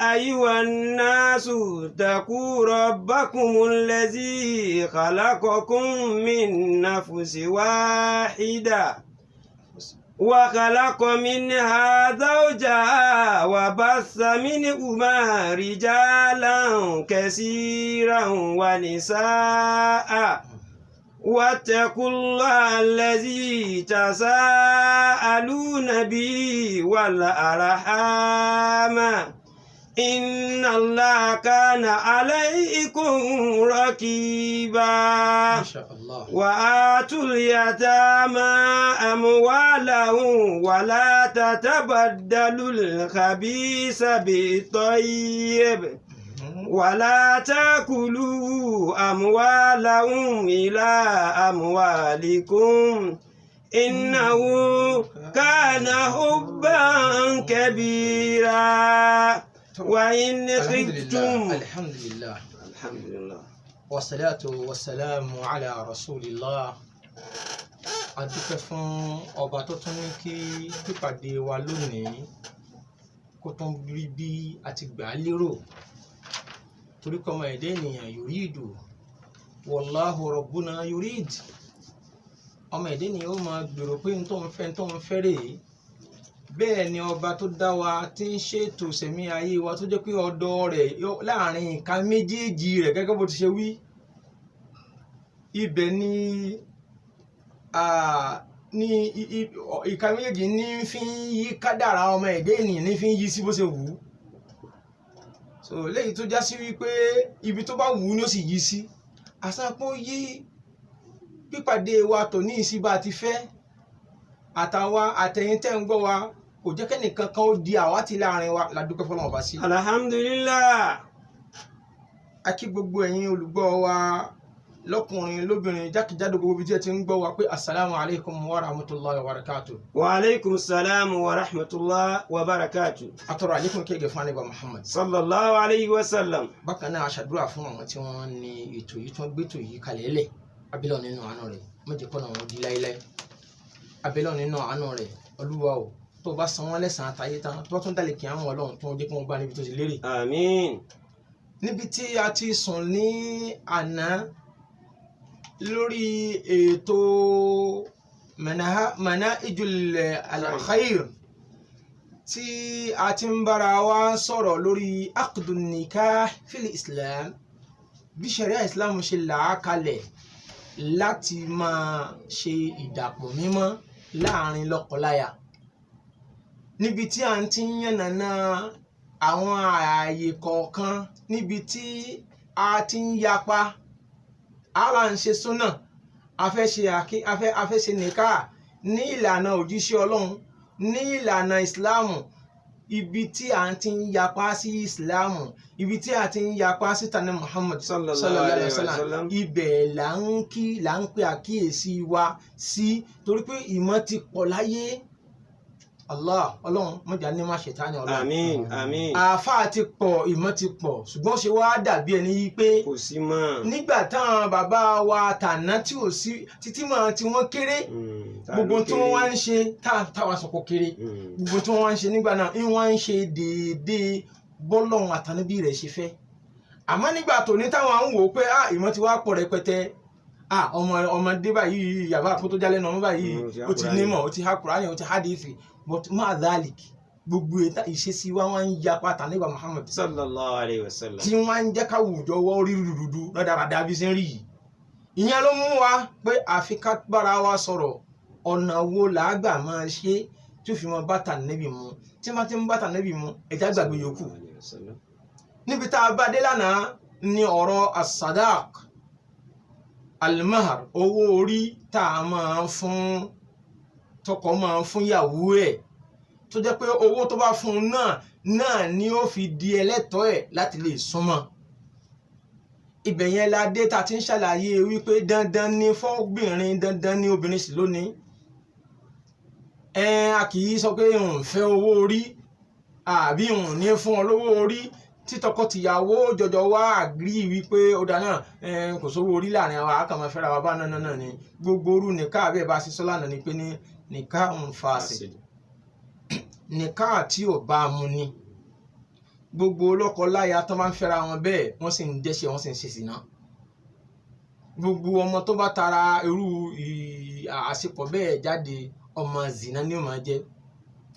أيها الناس اتقوا ربكم الذي خلقكم من نفس واحدة وخلق منها زوجها وبث منهما رجالا كثيرا ونساء واتقوا الله الذي تساءلون به والأرحام إن الله كان عليكم رقيبا ما شاء الله. وآتوا اليتامى أموالهم ولا تتبدلوا الخبيث بالطيب ولا تأكلوا أموالهم إلى أموالكم إنه كان حبا كبيرا وإن خفتم الحمد لله الحمد لله والصلاة والسلام على رسول الله. A dúpẹ́ fún ọba tó tún ní kí pípàdé wa lónìí kó tún rí bí a ti gbà á lérò, torí kọ́ ọmọ ẹ̀dá ènìyàn yuridu wallahu rabbuna yurid. Ọmọ ẹ̀dá ènìyàn ó máa gbèrò pé n tó ń fẹ́ rèé. Bẹ́ẹ̀ ni ọba tó dá wa tí ń ṣètò sẹ̀mí ayé wa tó jẹ́ pé ọ̀dọ̀ rẹ̀ láàrin nǹkan méjèèjì rẹ̀ gẹ́gẹ́ bó ti ṣe wí, ibẹ̀ ni ìka méjèèjì ní fi ń yí kádàrá ọmọ ẹ̀dá ènìyàn ní fi ń yí sí bó ṣe wù ú. So léyìí tó já sí wípé ibi tó bá wù ú ni ó sì yí sí. Àsàpọ̀ yí pípàdé wa tòní sí bá ti fẹ́, àtàwa àtẹ̀yìn tẹ́ ń gbọ́ wa kò jẹ́ kẹ́nìkan kan ó di àwátì láàrin wa, la dúpẹ́ fọ́lọ́run ọba sí. alhamdulillah. A kí gbogbo ẹ̀yin olùgbọ́ wa lọ́kùnrin lóbìnrin jákèjádò gbogbo ibi tí ẹ ti ń gbọ́ wa pé assalamu alaikum wa rahmatullahi wa barakatuh. Wa alaikum salam wa rahmatullahi wa barakatuh. Atọ́rọ̀ àlékún kéègè fún ànábì Muhammad sallallahu alayhi wa sallam. Bákan náà aṣàdúrà fún àwọn tí wọ́n ní ètò yìí tí wọ́n gbé ètò yìí kalẹ̀ lẹ̀. Abẹ́lẹ̀ nínú àánú rẹ̀ má jẹ́ kọ́nà wọn di láíláí. Abẹ́lẹ̀ nínú àánú rẹ̀ Olúwa o, tó bá san wọ́n lẹ́san àtayé tán tó tún dálé kí àwọn Ọlọ́run tó jẹ́ kí wọ́n bá níbi tó ti lérè. Àmín. Níbi tí a ti sùn ní àná lórí ètò Manahijul Khair tí a ti ń bára wa sọ̀rọ̀ lórí aqdun nikah fil Islam, bí sharia Islam ṣe là á kalẹ̀ láti máa ṣe ìdàpọ̀ mímọ́ láàrin lọ́kọláya, níbi tí a ti ń yànnàná àwọn ààyè kọ̀ọ̀kan níbi tí a ti ń yapa. Àwa ń ṣe súnà, a fẹ́ ṣe nìká ní ìlànà òjíṣẹ́ Ọlọ́run, ní ìlànà ìsìláàmù. Ibi tí a ti ń yapa sí ìsìláàmù, ibi tí a ti ń yapa sí tani Muhammad sallallahu alaihi wasallam, ibẹ̀ là ń pe àkíyèsí wa sí, torí pé ìmọ̀ ti pọ̀ láyé. Ọlọ́run mọ̀jà ní má ṣètánì Ọlọ́run. Àmín àmín. Àáfàá ti pọ̀, ìmọ̀ ti pọ̀, ṣùgbọ́n ṣe wá dàbí ẹni yí pé kò sí mọ́. Nígbà táwọn bàbá wa tàná tí ò sí títí mọ̀ tí wọ́n kéré, gbogbo tí wọ́n wá ń ṣe táwa sọ̀kò kéré, gbogbo tí wọ́n wá ń ṣe nígbà náà ń wá ń ṣe déédéé bọ́lọ́run àtànábì rẹ̀ ṣe fẹ́. Àmọ́ nígbà tòní táwọn ń wò ó pé ìmọ̀ ti wá pọ̀ rẹpẹtẹ, ọmọdé báyìí yàrá àpótó jálẹ̀ náà báyìí ó ti nímọ̀, ó ti há Kùránì, ó ti hádìsì, but máa dhalik gbogbo ìṣesí wa wọ́n ń yapa tànábì Muhammad sallallahu alayhi wa sallam, tí wọ́n ń jẹ́ káwùjọ wọ́ rí rúdurùdu lọ́dàradà bí sí ń rí yìí. Ìyẹn ló mú wa pé àfi ká bára wa sọ̀rọ̀ ọ̀nà wo làágbà máa ṣe tí ó fi mọ bá tànábì mu, tí wọ́n ti ń bá tànábì mu ẹ̀já gbàgbé yòókù. Níbi tá a bá dé lánàá ni ọ̀rọ̀ as-sadaq al-mahar, owó orí tá a máa fún tọkọ máa fún ìyàwó ẹ̀, tó jẹ́ pé owó tó bá fún un náà ni ó fi di ẹlẹ́tọ̀ọ́ ẹ̀ láti lè súnmọ́. Ibẹ̀ yẹn la dé ta ti ń ṣàlàyé wípé dandan ni fọ́bìnrin, dandan ni obìnrin sì lónìí. A kì í sọ pé òun fẹ́ owó orí àbí òun ní fún ọ lówó orí, tí tọkọ-tìyàwó jọjọ wá àgírí wípé ó dáná kò sówó orí láàrin àwọn àkàmọ́ fẹ́ra wa bá náà ni gbogbo orú nìka àbẹ́ bá ṣiṣọ́ lánàá ni pé ní nìka ń fa àṣẹ, nìka tí ò bá mu ni. gbogbo lọ́kọ-láya tó máa ń fẹ́ra wọn bẹ́ẹ̀ wọ́n sì ń dẹ́ṣẹ̀ wọ́n sì ń ṣe ṣìnà. Gbogbo ọmọ tó bá tara irú àṣepọ̀ bẹ́ẹ̀ jáde ọmọ zina ni ó máa jẹ́.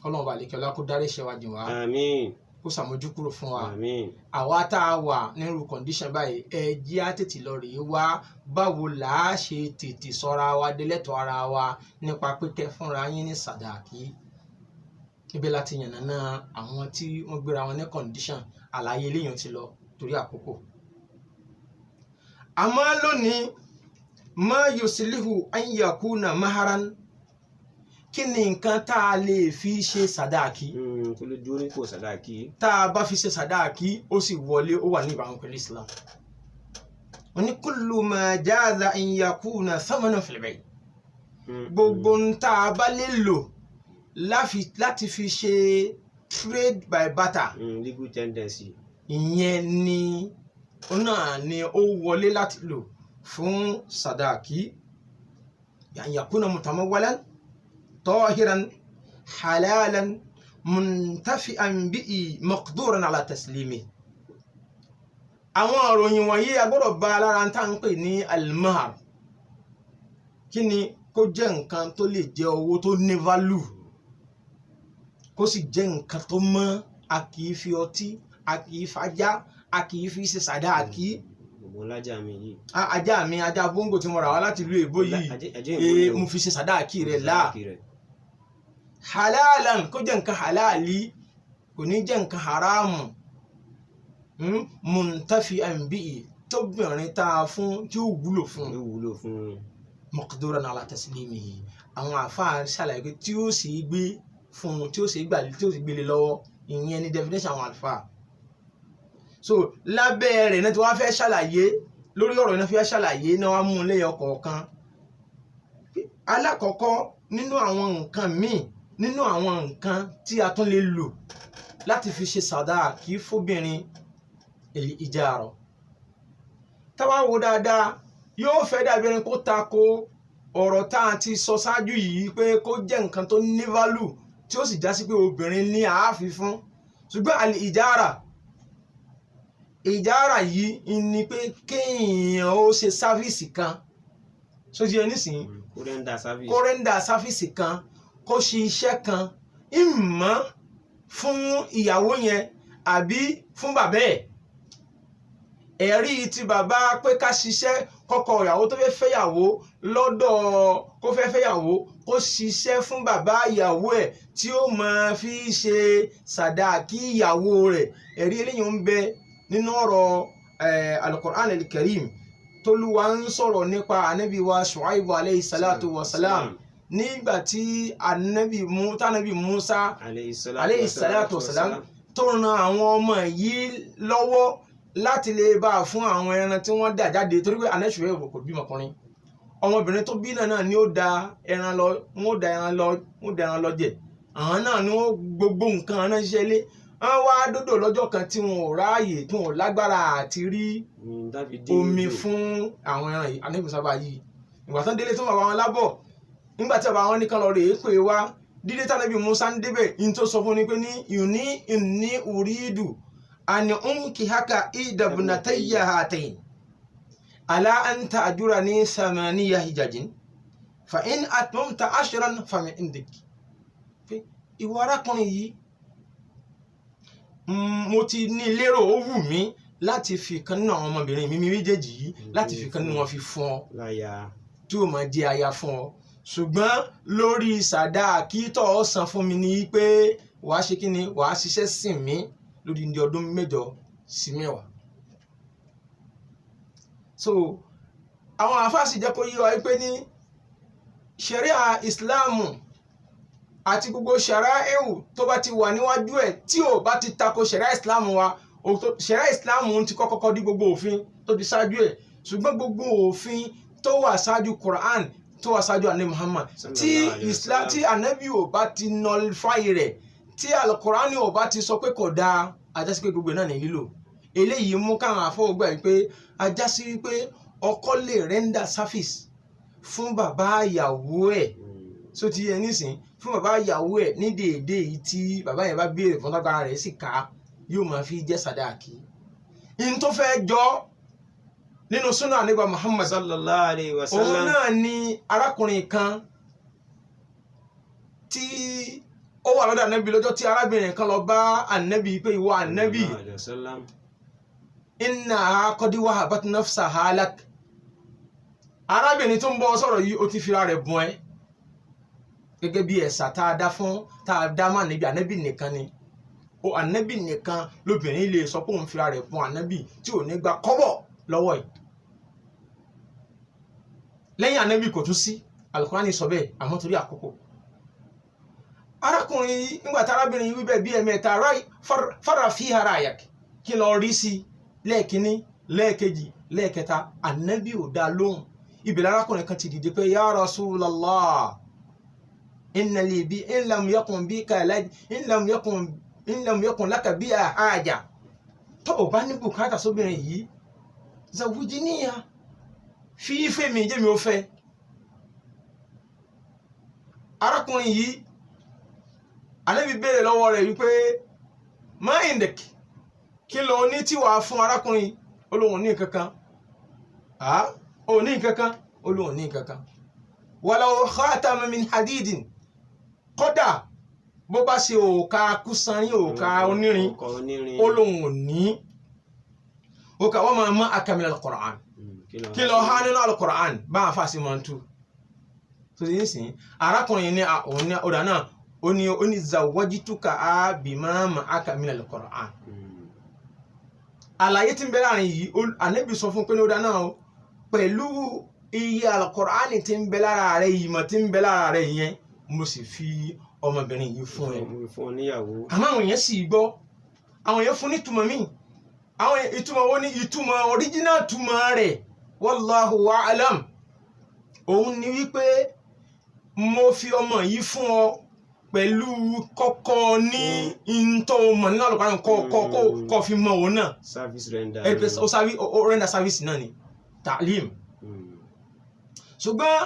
Ọlọ́run bá lè kí ọlá kó dárí ẹ̀ṣẹ̀ wa jìn wá. Àmín. Kó ṣàmójúkúrò fún wa. Àmín. Àwa tá a wà nírú condition báyìí ẹ jẹ́ á tètè lọ rèé wá báwo là á ṣe tètè sọ́ra wa délẹ́tọ̀ ara wa nípa pípẹ́ fúnra yín ní sàdáàkì. Ibẹ̀ láti yànnàná àwọn tí wọ́n gbéra wọn ní condition àlàyé eléyàn ti lọ torí àkókò. Àmọ́ lónìí ma yuslihu an yakuna maharan, kí ni nǹkan tá a lè fi ṣe sàdáàkì? Tó lè dúró nípò sàdáàkì. Tá a bá fi ṣe sàdáàkì ó sì wọlé, ó wà ní ìbámu pẹ̀lú Islam. Wọ́n ní kullu ma jaza an yakuna thamanan fil bay'. Gbogbo ń tá a bá lè lò láti fi ṣe trade by barter. Legal tendency. Ìyẹn ni náà ni ó wọlé láti lò fún sàdáàkì. An yakuna mutamawwalan طاهرا حلالا منتفئا به مقدورا على تسليمه. àwọn ìròyìn wọ̀nyí a gbọ́dọ̀ bá lára ń tà ń pè ní almahar. kí ni? Kó jẹ́ nǹkan tó lè jẹ́ owó tó ní value, kó sì jẹ́ nǹkan tó mọ́. A kì í fi ọtí, a kì í fajá, a kì í fi ṣe sàdáàkì. Ajá mi yìí. Ajá mi, ajá bóńgò tí mo rà wá láti ìlú èbó yìí, mo fi ṣe sàdáàkì rẹ̀ láà. Halalan, kó jẹ́ nǹkan halali, kò ní jẹ́ nǹkan haramu. Muntafi'an bihi, tóbìnrin tá a fún tí ó wúlò fún. Maqduran ala taslimihi. Àwọn àfáà ṣàlàyé pé tí ó sì gbé fún, tí ó sì gbélé lọ́wọ́. Ìyẹn ni definition àwọn àlùfáà. So lábẹ́ rẹ̀ náà tí wọ́n fẹ́ ṣàlàyé lórí ọ̀rọ̀ iná fẹ́ ṣàlàyé náà wọ́n mú un lẹ́yọ kọ̀ọ̀kan. Alákọ̀ọ́kọ́ nínú àwọn nǹkan míì, nínú àwọn nǹkan tí a tún lè lò láti fi ṣe sàdáàkì fóbìnrin, ìjárọ̀. Tá bá wò dáadáa yóò fẹ́ dàbí ẹni kó tako ọ̀rọ̀ tá a ti sọ ṣáájú yìí pé kó jẹ́ nǹkan tó ní value tí ó sì já sí pé obìnrin ní àáfi fún. Ṣùgbọ́n ìjára yìí ni pé kéèyàn ó ṣe sáfíìsì kan, sójú ẹni sìn, kó rẹ́ńdà sáfíìsì kan, kó ṣe iṣẹ́ kan, ìmọ̀ fún ìyàwó yẹn àbí fún bàbá ẹ̀. Ẹ̀rí ti bàbá pé ká ṣiṣẹ́, kọ́kọ́ ìyàwó tó fẹ́ fẹ́yàwó lọ́dọ̀ kó fẹ́ fẹ́yàwó kó ṣiṣẹ́ fún bàbá ìyàwó ẹ̀ tí ó máa fi ṣe sàdáàkì ìyàwó rẹ̀. Ẹ̀rí eléyìí ń bẹ nínú ọ̀rọ̀ al-Qur'an al-Karim t'Olúwa ń sọ̀rọ̀ nípa ànábì wa Shu'aibu alayhi salatu wa salam nígbà tí ànábì Musa alayhi salatu wa salam tó ran àwọn ọmọ yìí lọ́wọ́ láti lè bá fún àwọn ẹran tí wọ́n dà jáde, torí pé ànábì Shu'aibu kò bímọ ọkùnrin. Ọmọbìnrin tó bí náà ni ó da ẹran lọ, wọ́n da ẹran lọ jẹ. Àwọn náà ni wọ́n gbogbo nǹkan náà ṣiṣẹ́ lé. Wọ́n wá dódò lọ́jọ́ kan tí wọn ò ráàyè, tí wọn ò lágbára àti rí omi fún àwọn ẹran yìí. Ànábì sábà yìí ìgbà tán délé tó bàbá wọn lábọ̀, nígbà tí bàbá wọn nìkan lọ rèé pé wá dídé tánàbí Musa ń débẹ̀ ní tó sọ fún ni pé ní inni uridu an unkihaka ihda ibnatayya hatayn ala an ta'jurani thamaniya hijajin fa in atmamta 10 fa min indik. Ìwọ arákùnrin yìí, mo ti ní lérò, ó wù mí láti fi kan nínú àwọn ọmọbìnrin mi méjèèjì yìí láti fi kan nínú wọn fi fún ọ tí ó máa jẹ́ aya fún ọ. Ṣùgbọ́n lórí sàdáàkì tó san fún mi ni pé wàá ṣe kí ni? Wàá ṣiṣẹ́ sìn mí lórí ní ọdún 7 sí 10. So àwọn àfáàsì jẹ́ kó yé wa pé ní ṣẹ̀ríà ìsìláàmù àti gbogbo ṣàráíù tó bá ti wà níwájú ẹ̀ tí ò bá ti tako ṣẹ̀ríà ìsìláàmù wa, ṣẹ̀ríà ìsìláàmù ti kọ́kọ́ di gbogbo òfin tó ti ṣáájú ẹ̀. Ṣùgbọ́n gbogbo òfin tó wà ṣáájú Quran, tó wà ṣáájú ànábì Muhammad, tí ànábì ò bá ti nullify rẹ̀, tí al-Quran ò bá ti sọ pé kò dáa, ajásí pé gbogbo náà ní lílò. Eléyìí mú káwọn àfọwọ́gbà yìí pé ajásí wípé ọkọ lè render service fún bàbá ìyàwó ẹ̀, so ti yẹ nísìn, fún bàbá ìyàwó ẹ̀ ní déédéé yìí tí bàbá yẹn bá béèrè fún tágbára rẹ̀ sì ká. yóò máa fi jẹ́ sàdáàkì in tó fẹ́ jọ nínú súnà nígbà Muhammad sallallahu alayhi wa òun sallam. náà ni arákùnrin kan tí ó wà lọ́dọ̀ ànábì lọ́jọ́ tí arábìnrin kan lọ bá ànábì pé ìwọ ànábì sallallahu alayhi wa sallam. inna qad wahabat nafsaha lak arábìnrin tó ń bọ́ sọ̀rọ̀ yìí ó ti fira rẹ̀ bùn ẹ́ gẹ́gẹ́ bí ẹ̀sà tá a dá má níbi ànábì nìkan ni ó ànábì nìkan lóbìnrin lè sọ pé òun fira rẹ̀ bùn ànábì tí ò ní gba kọ́bọ̀ lọ́wọ́ ẹ̀ lẹ́yìn ànábì kò tún sí Al-Qur'ani sọ bẹ́ẹ̀ àmọ́ torí àkókò arákùnrin yìí nígbà tí arábìnrin yìí wíbẹ̀ bí ẹ̀mẹ́ta fara fiha ra'yak kí lọ rí sí lẹ́ẹ̀kíní lẹ́ẹ̀kejì lẹ́ẹ̀kẹta ànábì ò dá lóhùn ibẹ̀ arákùnrin kan ti dìde pé ya Rasulallah inna li bi in lam yakun laka biha haja tó o bá ní bùkátà sóbìnrin yìí zawwijiniha fi ìfẹ́ mi jẹ́ mi ó fẹ́ arákùnrin yìí ànábì béèrè lọ́wọ́ rẹ̀ wípé ma indak kí ló ní tí wàá fún arákùnrin olóhùn ní kankan ó ní kankan olóhùn ní kankan walau khatama min hadidin kódà bó bá ṣe òòka kúsanrín òòka onírin olóhùn ní òòka wọ́n máa mọ́ akamila al-Qur'an kí ló há nínú al-Qur'an bá a fà sí máa ń tú tó yín sìn arákùnrin ní ọ̀dà náà ó ní zawajituka bima ma'aka min al-Qur'an àlàyé tí ń bẹ láàrin yìí ànábì sọ fún pé ní ọ̀dà náà pẹ̀lú iye al-Qur'an tí ń bẹ lára rẹ̀ yìí mọ̀ tí ń bẹ lára rẹ̀ yẹn mo sì fi ọmọbìnrin yìí fún ẹ àmọ́ àwọn èèyàn sì gbọ́ àwọn èèyàn fún nítumọ̀ míì àwọn ìtumọ̀ wo ni ìtumọ̀ original túmọ̀ rẹ̀ wallahu a'lam òun ni wípé mo fi ọmọ yìí fún ọ pẹ̀lú kọ́kọ́ ní ìntọ́ mọ̀ nínú àlùkò kọ́ fi mọ̀ òun náà service render ó render service náà ni ta'lim ṣùgbọ́n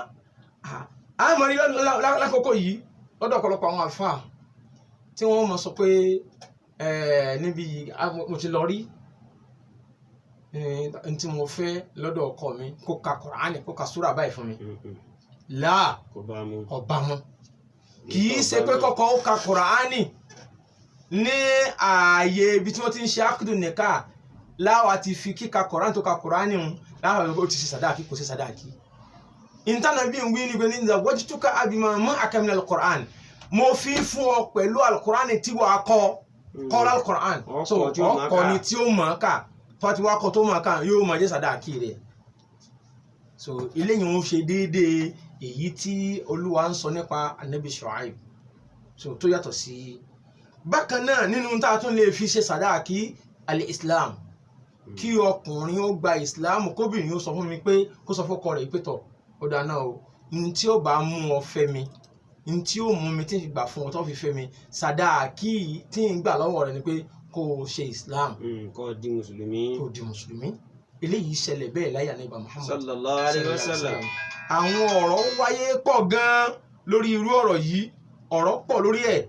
àmọ́ rí lákòókò yìí lọ́dọ̀ ọ̀pọ̀lọpọ̀ àwọn àfáà tí wọ́n mọ̀ sọ pé níbi mo ti lọ rí tí mo fẹ́ lọ́dọ̀ ọkọ mi kó ka Kùránì kó ka súrà báyìí fún mi láà ọba mu kì í ṣe pé kọ́kọ́ ó ka Kùránì ní ààyè ibi tí wọ́n ti ń ṣe ákùdù nìka láwa ti fi kíka Kùránì tó ka Kùránì ń láwa ó ti ṣe sàdáàkì kò ṣe sàdáàkì ìntànà bí n wí ní gbẹ́ni ìjà wọ́n ti túká abimọ̀ mọ́ akamina al-Qur'an mo fi fún ọ pẹ̀lú al-Qur'an tí wàá kọ́ al-Qur'an so ọkọ ni tí ó mọ̀ ká fati wàá kọ́ tó mọ̀ ká yóò mọ̀ jẹ́ sàdáàkì rẹ̀ so eléyìí ń ṣe déédéé èyí tí Olúwa ń sọ nípa anabi Shu'aib so tó yàtọ̀ sí bákan náà nínú tá a tún lè fi ṣe sàdáàkì al-Islam kí ọkùnrin ó gba Islam kóbìnrin ó sọ fún mi pé kó sọ fọ́kọ rẹ̀ pé tọ̀ ó dáná o ní tí ó bá mú ọ fẹ́ mi ní tí ó mú mi tí ń gbà fún ọ tó fi fẹ́ mi sàdáàkì tí ń gbà lọ́wọ́ rẹ̀ ni pé kó o ṣe Islam kó di mùsùlùmí eléyìí ṣẹlẹ̀ bẹ́ẹ̀ láyé Ànábì Muhammad sallallahu alayhi wa sallam. àwọn ọ̀rọ̀ wáyé pọ̀ gan-an lórí irú ọ̀rọ̀ yìí ọ̀rọ̀ pọ̀ lórí ẹ̀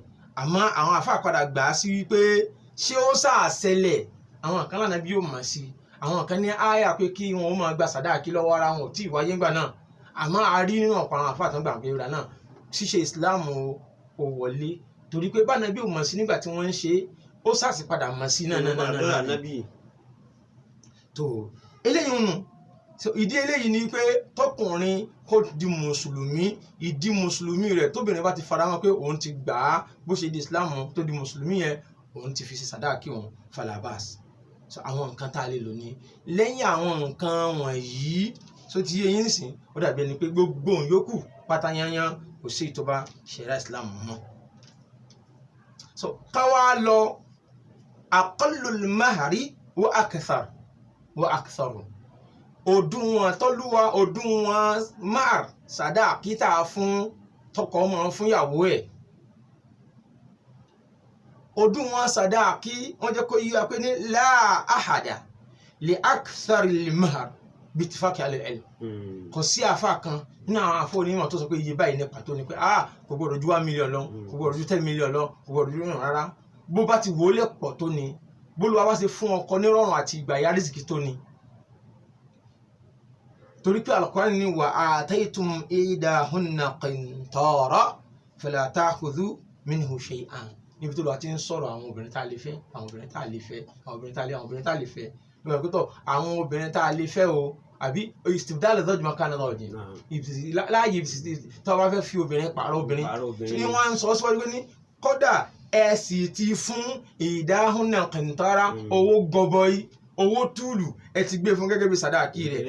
àmọ́ àwọn àfáà padà gbà á sí wípé ṣé ó ṣàṣẹlẹ̀ àwọn kan lánàá bí yóò mọ̀ sí àwọn kan ní àyà pé kí wọn máa gba sàdáàkì lọ́wọ́ ara wọn ò tí ì wáyé ńgbà náà àmọ́ a rí nínú ọ̀pọ̀ àwọn àfáà tó ń gbà pé ìrà náà ṣíṣe Islam ò wọlé torí pé bá nàbí ò mọ̀ sí nígbà tí wọ́n ń ṣe ó sàṣì padà mọ̀ sí náà tó eléyìí nù ìdí eléyìí ni pé tọkùnrin kó di mùsùlùmí ìdí mùsùlùmí rẹ̀ tóbìnrin bá ti fara mọ́ pé òun ti gbà á bó ṣe di Islam tó di mùsùlùmí yẹn òun ti fi ṣe sàdáàkì òun falabas so àwọn nǹkan tá a lè lò ní lẹ́yìn àwọn nǹkan wọ̀nyí so ti yé yín sìn ó dàbí ẹni pé gbogbo òun yòókù pátá yányán kò sí ìtọ́ba ṣẹ̀ríà Islam mọ́ so káwá lọ aqallul mahari wa aktharu òdùnwọ̀n tọ́lúwa òdùnwọ̀n mar sàdáàkì tá a fún tọkọ ọmọ fún ìyàwó ẹ̀ òdùnwọ̀n sàdáàkì wọ́n jẹ́ kó yí wa pé ní la ahada li aktharil mahar bitifaki al-ilm kò sí àfa kan nínú àwọn àfọ onímọ̀ tó sọ pé iye báyìí ní pàtó ni pé kò gbọdọ̀ ju 1 million lọ kò gbọdọ̀ ju 10 million lọ kò gbọdọ̀ ju rárá bó bá ti wọlé pọ̀ tó ni bólúwa bá ṣe fún ọkọ nírọ̀rùn àti ìgbà ìyá rìsíkì tó ni. torí pé Al-Qur'an ní wa ataytum ihdahunna qintara fala ta'khudhu minhu shay'an. níbi tó lọ àti ń sọ̀rọ̀ àwọn obìnrin tá a lè fẹ́ àwọn obìnrin tá a lè fẹ́ àwọn obìnrin tá a lè àwọn obìnrin tá a lè fẹ́ lọ́wọ́ ìpẹ́tọ̀ àwọn obìnrin tá a lè fẹ́ o àbí istibdal zawj makana zawj láàyè tó bá fẹ́ fi obìnrin pààrọ̀ obìnrin tí wọ́n ń sọ síwájú pé ní kódà ẹ sì ti fún ihdahunna qintara owó gọbọi owó túùlù ẹ ti gbé fún gẹ́gẹ́ bí sàdáàkì rẹ̀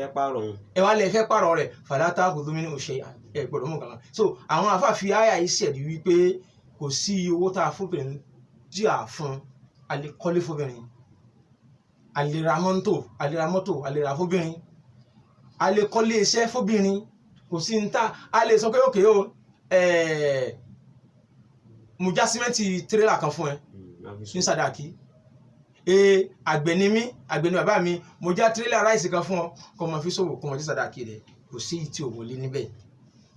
ẹ wá lè fẹ́ pààrọ̀ rẹ̀ fala ta'khudhu minhu shay'an ẹ gbọ́dọ̀ mú kankan. so àwọn afáàfin àyà yìí ṣẹ̀dí wípé kò sí owó tá a fóbìnrin tí a fún a lè kọ́lé fóbìnrin a lè ra mọ́tò a lè ra fóbìnrin a lè kọ́lé iṣẹ́ fóbìnrin kò sí ń tà a lè sọ pé òkè o mo já símẹ́ǹtì tírélà kan fún ẹ ní sàdáàkì àgbẹ̀ ni bàbá mi mo já tírélà ráìsì kan fún ọ kó mọ fi ṣòwò kó mọ sí sàdáàkì rẹ kò sí ìtì òwòlé níbẹ̀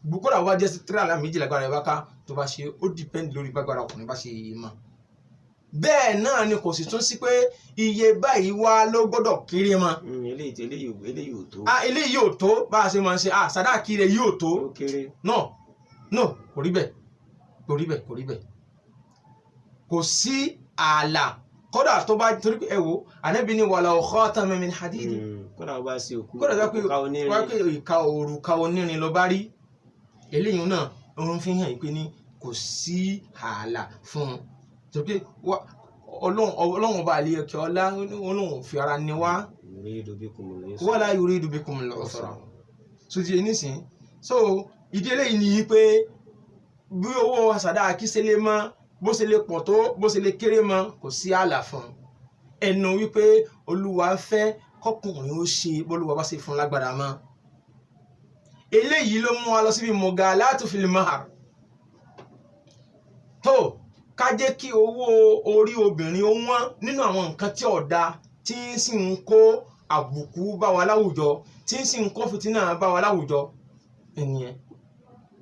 gbogbo wa jẹ́ tírélà méjì lágbára ẹ bá ká tó bá ṣe ó dìpẹ́ndì lórí gbàgbára ọkùnrin bá ṣe mọ̀. bẹ́ẹ̀ náà ni kò sì tún sí pé iye báyìí wá ló gbọ́dọ̀ kéré mọ́. eléyìí ò tó bá a ṣe máa ń ṣe sàdáàkì rẹ̀ yóò tó no kò rí bẹ́ẹ̀ kò sí ààlà kódà tó bá torí pé ẹ wo Ànábì ní wàlà khataman min hadid kódà bá ṣe òkú kódà bá pé ìka òrùka onírin lọ bá rí eléyìí náà òun fi hàn pé ní kò sí ààlà fún un torí pé ọlọ́run ọba àlè ẹ̀kẹ́ ọlá ọlọ́run fi ara ni wá wala yuridu bikumul usra so ti nísìn so ìdí eléyìí ni pé bí owó sàdáàkì ṣe lè mọ bó ṣe lè pọ̀ tó bó ṣe lè kéré mọ kò sí ààlà fún un ẹnu wípé olúwa fẹ́ kọkùnrin ó ṣe bólúwa bá ṣe fún lágbára mọ́. eléyìí ló mú wa lọ síbi mughalatu fil mahar tó ká jẹ́ kí owó orí obìnrin ó wọ́n nínú àwọn nǹkan tí ọ̀dà tí ń sì ń kó àbùkù bá wa láwùjọ tí ń sì ń kó fìtínà bá wa láwùjọ ẹnìyẹn.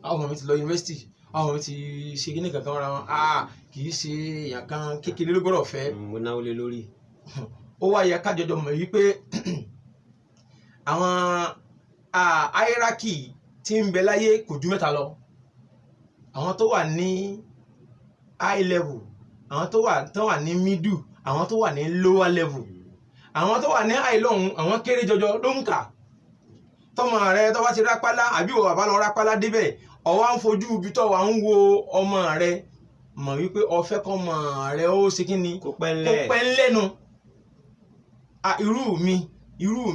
àwọn ọmọ mi ti lọ yunifásitì àwọn ọmọ mi ti ṣe kíní kankan ra wọn kì í ṣe èèyàn kan kékeré ló gbọ́dọ̀ fẹ́. mo náwó lé lórí. ó wá yẹ kájọjọ mọ̀ wípé àwọn hierarchy tí ń bẹ láyé kò ju mẹ́ta lọ. àwọn tó wà ní high level àwọn tó wà ní middle àwọn tó wà ní lower level àwọn tó wà ní high lọ́hùn àwọn kéré jọjọ ló ń kà. tọmọ rẹ tó bá ti rápálá àbí wọ bàbá lọ rápálá débẹ̀ ọwọ́ ń fojú ibi tó wà ń wo ọmọ rẹ mọ̀ wípé ọfẹ́ kọ́ ọmọ rẹ ó ṣe kí ni kó pẹ́ ńlẹ́nu. irú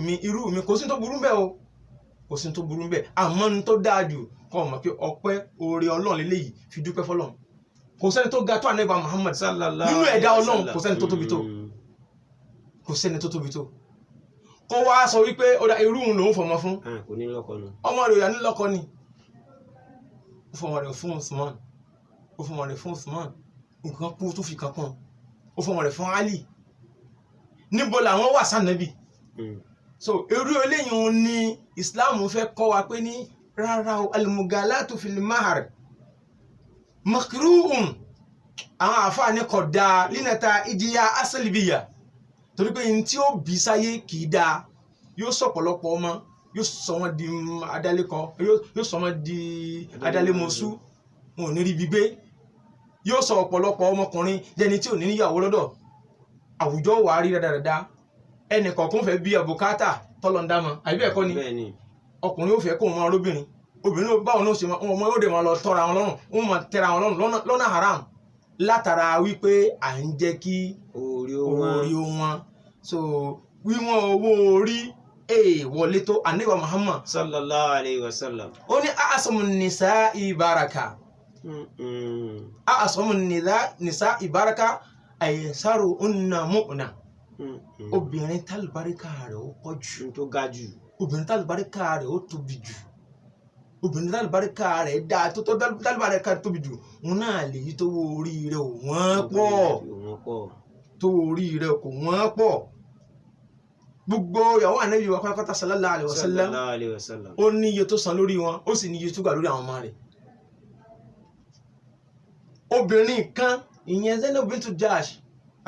mi kò sí tó burú bẹ́ẹ̀ o kò sí tó burú bẹ́ẹ̀ àmọ́ ní tó dáa jù kọ́ mọ̀ pé ọpẹ́ oore ọlọ́run lélẹ́yìí fi dúpẹ́ fọlọ́run. kò sẹ́ni tó ga tó ànábì Muhammad nínú ẹ̀dá ọlọ́run kò sẹ́ni tó tóbi tó kó wá sọ wípé irú òun lòún fọmọ fún ọmọ rẹ̀ yà ní lọ́kọ ni ó fọmọ rẹ̀ fún Usman nǹkan kú tó fi kankan ó fọmọ rẹ̀ fún Ali níbo làwọn wà sànàbì. so irú eléyìí ni Islam fẹ́ kọ́ wa pé ní rárá o al-mughalatu fil mahar makruhun àwọn àfáàní kódà línàta ìjìyà asalibiya torí pé ní tí ó bí sáyé kì í dáa yóò sọ̀pọ̀lọpọ̀ ọmọ yóò sọ wọn di adálékọ yóò sọ wọn di adálémọ̀sú wọn ò ní rí gbígbé yóò sọ ọ̀pọ̀lọpọ̀ ọmọkùnrin jẹni tí ò ní níyàwó lọ́dọ̀ àwùjọ wà á rí dáadáa ẹnì kọ̀ọ̀kan fẹ́ bí àbùkátà tọ́lọ́ndámọ̀ àbí ẹ̀kọ́ ni ọkùnrin ó fẹ́ kó wọn lóbìnrin obìnrin báwọn náà ṣe wọn yóò dé wọn lọ tọra wọn lọ́rùn wọn máa tẹra wọn lọ́rùn lọ́nà haram látara wípé à ń jẹ́ kí orí wọn so wíwọ́n owó orí wọlé tó ànábì Muhammad sallallahu alayhi wa sallam ó ní a'asamu nisa'i baraka a'asamu nisa'i baraka àyẹ̀sáró ńnà mọ́ọ̀nà obìnrin tálùbáríkà rẹ̀ ó pọ̀ jù tó ga jù obìnrin tálùbáríkà rẹ̀ ó tóbi jù obìnrin tálùbáríkà rẹ̀ dáa tó tálùbáríkà rẹ̀ tóbi jù òun náà lè yí tó wo orí rẹ̀ ò wọ́n pọ̀ tó wo orí rẹ̀ kò wọ́n pọ̀ gbogbo ìyàwó ànábì wa pátápátá sallallahu alaihi wasallam ó ní iye tó san lórí wọn ó sì ní iye tó gbà lórí àwọn ọmọ rẹ̀. obìnrin kan ìyẹn Zainab bintu Jahsh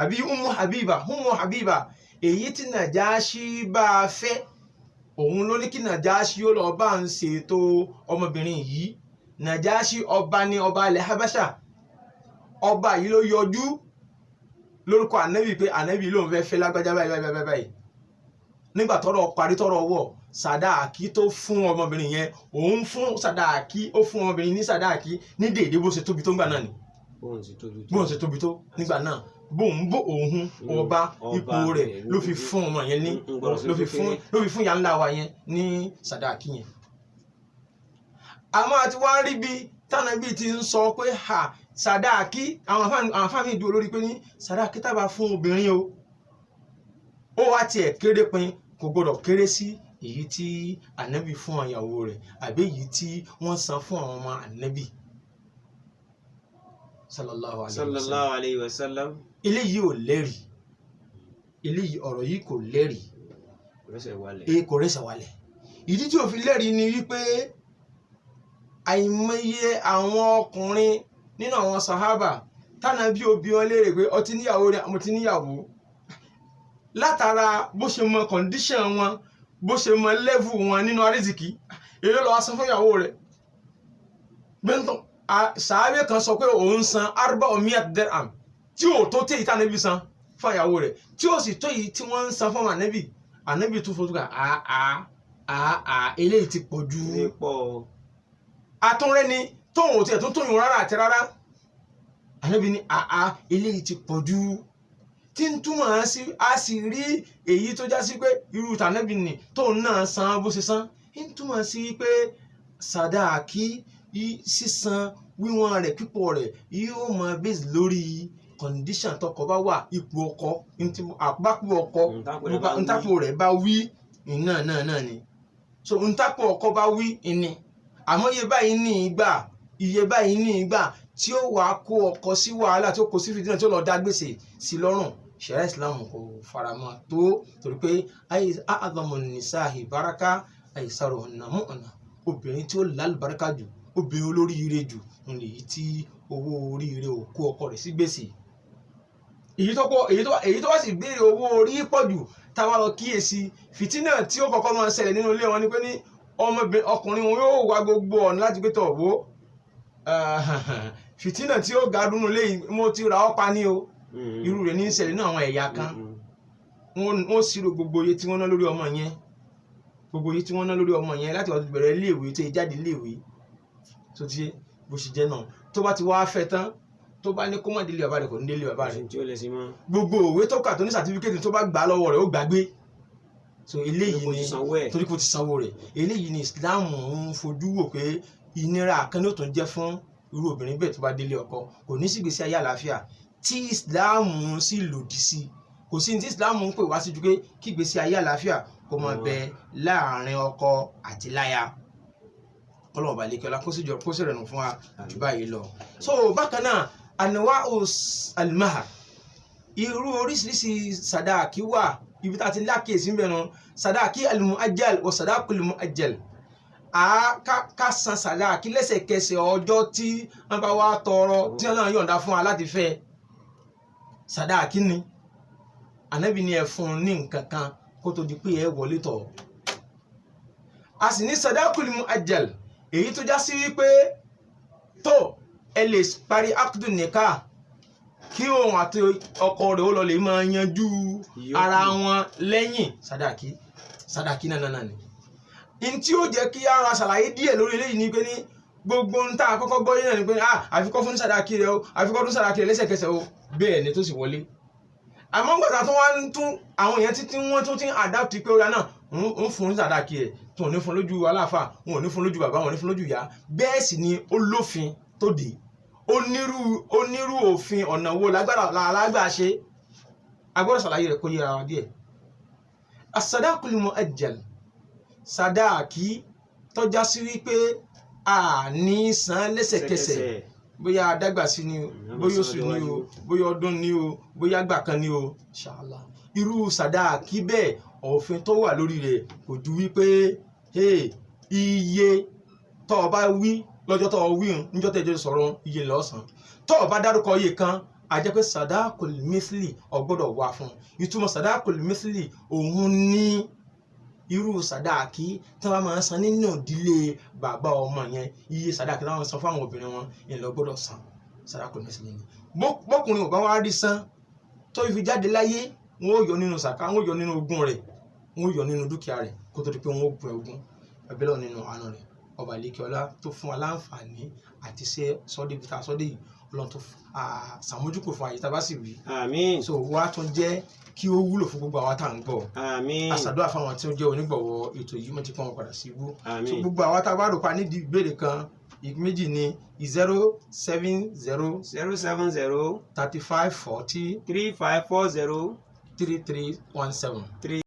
àbí Ummu Habiba èyí tí Nàjáṣí bá a fẹ́ òun ló ní kí Nàjáṣí ó lọ bá ń ṣètò ọmọbìnrin yìí. Nàjáṣí ọba ní ọba ilẹ̀ Habasha, ọba yìí ló yọjú lórúkọ ànábì pé ànábì lòun fẹ́ fẹ́ lágbájá báyìí. Nígbà tọ́rọ̀ parí tọ́rọ̀ wọ̀, sàdáàkí tó fún ọmọbìnrin yẹn, òun fún sàdáàkí, ó fún ọmọbìnrin ní sàdáàkí ní déédé bó ṣe tóbi tó nígbà náà ni. Bóun ṣe tóbi tó nígbà náà, bóun bó òun ọba ipò rẹ̀ ló fi fún ọmọ yẹn ní, ló fi fún ìyá ńlá wa yẹn ní sàdáàkí yẹn. Àmọ́ àti wá rí bí tánàbí ti ń sọ pé sàdáàkí, àwọn afáàmì ìdúró lórí pé ní sàdáàkí tábà fún obìnrin o, ó wá tiẹ̀ kéré pin, kò gbọdọ̀ kéré sí èyí tí ànábì fún ìyàwó rẹ̀ àbí èyí tí wọ́n san fún àwọn ọmọ ànábì sallallahu alayhi wa sallam. Eléyìí ò lẹ́rìí, eléyìí ọ̀rọ̀ yìí kò lẹ́rìí, kò rẹ́sẹ̀ wálẹ̀. Ìdí tí ò fi lẹ́rìí ni wípé àìmọye àwọn ọkùnrin nínú àwọn sàhábà tánàbí òbí wọn léèrè pé ó ti níyàwó rẹ̀, mo ti níyàwó, látara bó ṣe mọ condition wọn, bó ṣe mọ level wọn nínú àrísìkí, èló ló wá san fún ìyàwó rẹ̀. Bẹ́ntàn sàábé kan sọ pé òun san 400 dirham tí ò tó tèyí tí ànábì san fún ìyàwó rẹ̀, tí ó sì tó yìí tí wọ́n ń san fún ànábì tún fojú ká eléyìí ti pọ̀ jù. Àtúnrẹ́ ni tóun ò tiẹ̀ tún tóyún rárá àti rárá, ànábì ní eléyìí ti pọ̀ jù, tí ń túmọ̀ sí a sì rí èyí tó já sí pé irú tànábì ni tóun náà san bó ṣe san, ń túmọ̀ sí pé sàdáàkí sísan wíwọ̀n rẹ̀ pípọ̀ rẹ̀ yóò mọ base lórí condition tọkọ bá wà, ipò ọkọ, àpapọ̀ ọkọ ntàpọ̀ rẹ̀ bá wí náà ni. So ntàpọ̀ ọkọ bá wí ni, àmọ́ iye báyìí ní ìgbà tí ó wàá kó ọkọ sí wàhálà, tí ó kó sí fìdí náà, tí ó lọ dá gbèsè sí lọ́rùn. Ṣẹ̀ríà Ìsìlámù kò faramọ́ tó, torí pé a'dhamu nisahi baraka aysaruhunna mu'na, obìnrin tí ó lálùbáríkà jù, obìnrin olóríire jù ń lè yí tí owó oríire ò kó ọkọ rẹ̀ sí gbèsè. Èyí tó wá sì béèrè owó orí pọ̀ jù, táwa lọ kíyèsí fìtínà tí ó kọ́kọ́ máa ń ṣẹlẹ̀ nínú ilé wọn ni pé ní ọkùnrin wọn yóò wá gbogbo ọ̀nà láti gbé tọ̀ wó fìtínà tí ó ga dúnú lé mo ti ra ọ́ pa ní o. Irú rẹ̀ ní í ṣẹlẹ̀ ní àwọn ẹ̀yà kan, wọ́n ṣírò gbogbo iye tí wọ́n ná lórí ọmọ yẹn, láti wọ́n ti bẹ̀rẹ̀ iléèwé tó jáde iléèwé tó ti bó ṣe jẹ́ náà. Tó bá ti wá fẹ́ tán, tó bá ní kó má délé bàbá rẹ̀ kò ní délé bàbá rẹ̀, gbogbo òwe tó kà tó ní sàtífíkẹ́tì tó bá gbà lọ́wọ́ rẹ̀ ó gbàgbé. So eléyìí ni torí kò ti sanwó rẹ̀, eléyìí ni Islam ń fojú wò pé ìnira kan ló tún jẹ́ fún irú obìnrin bẹ́ẹ̀ tó bá délé ọkọ, kò ní sí ìgbésí ayé àlàáfíà tí Islam sì lòdì sí. Kò sí ní tí Islam ń pè wá sí ju pé kí ìgbésí ayé àlàáfíà kó máa bẹ láàrin ọkọ àti láya. Ọlọ́run bá lékè ọlá kó sì rẹ̀nù fún wa jù báyìí lọ. So bákan náà anwa'u al-mahr, irú oríṣiríṣi sàdáàkí wà, ibi tá a ti lákèésí mẹ́nu sàdáàkí al-mu'ajjal wa sadaqul mu'ajjal. Ká san sàdáàkí lẹ́sẹ̀kẹsẹ̀ ọjọ́ tí wọ́n bá wá tọrọ, tí wọ́n náà yọ̀ǹda fún wa láti fẹ́. Sàdáàkí ni ànábì ní ẹ fún ní nǹkan kan kó tó di pé ẹ wọlé tọ̀. A sì ní sadaqul mu'ajjal, èyí tó já sí wípé tó ẹ lè parí aqdun nikah kí òun àti ọkọ rẹ̀ ó lọ lè máa yanjú ara wọn lẹ́yìn sàdáàkí náà ni. In tí ó jẹ́ kí ara ṣàlàyé díẹ̀ lórí eléyìí ni pé ní gbogbo ń tá àkọ́kọ́ gbọ́ yẹn náà ni pé àfikọ́ fún sàdáàkí rẹ̀ o, àfikọ́ fún sàdáàkí rẹ̀ lẹ́sẹ̀kẹsẹ̀ o, bẹ́ẹ̀ ni tó sì wọlé. Àmọ́ gbàtà tó wá ń tún àwọn èèyàn títí wọ́n tún ti ń adapt pé ó ra náà ń fún sàdáàkí rẹ̀ tó ò ní fún lójú aláàfáà, wọn ò ní fún lójú bàbá, wọn ò ní fún lójú ìyá. Bẹ́ẹ̀ sì ni ó lófin tó dé, onírú òfin ọ̀nà wo lágbà ṣe, agbọ́dọ̀ ṣàlàyé rẹ̀ kó yẹra wa díẹ̀. As-sadaqul mu'ajjal, sàdáàkí tọ́já sí wípé a ní san lẹ́sẹ̀kẹsẹ̀, bóyá adágbà sí ni o, bóyá oṣù ni o, bóyá ọdún ni o, bóyá àgbà kan ni o, inshallah. Irú sàdáàkí bẹ́ẹ̀ òfin tó wà lórí rẹ̀ kò ju wípé iye tó bá wí lọ́jọ́ tó wí níjọ́ tẹ́jọ́ sọ̀rọ̀ iye lọ́sàn, tó bá dárúkọ iye kan a jẹ́ pé sadaqul mithli ó gbọ́dọ̀ wà fún ìtumọ̀ sadaqul mithli òun ní irú sàdáàkì tí wọ́n máa ń san nínú ìdílé bàbá ọmọ yẹn iye sàdáàkì tí wọ́n san fún àwọn obìnrin wọn ìlọ gbọ́dọ̀ san sadaqul mithli ni bọ́kùnrin ò bá wá rí san tó fi jáde láyé wọn ó yọ nínú sàká wọn ó yọ nínú ogún rẹ̀ wọn ó yọ nínú dúkìá rẹ̀ kó tó di pé wọn ó pín ogún ẹbílẹ̀ nínú àánú rẹ̀ ọba ìlékiọlá tó fún wa láǹfààní àti ṣe sọ́dẹ̀ ibi tá a sọ́dẹ̀ yìí ọlọ́run tó ṣàmójúkò fún àyè tá a bá sì wí. àmín. so wá tún jẹ́ kí ó wúlò fún gbogbo àwa tá à ń gbọ́. àmín. àṣàdúrà fáwọn tí ó jẹ́ onígbọ̀wọ́ ètò yìí mo ti pọ́n wọn padà sí ibú. àmín. so gbogbo àwa tá a bá rò pa nídìí ìbéèrè kan méjì ní 070 070 3540 3540 3317.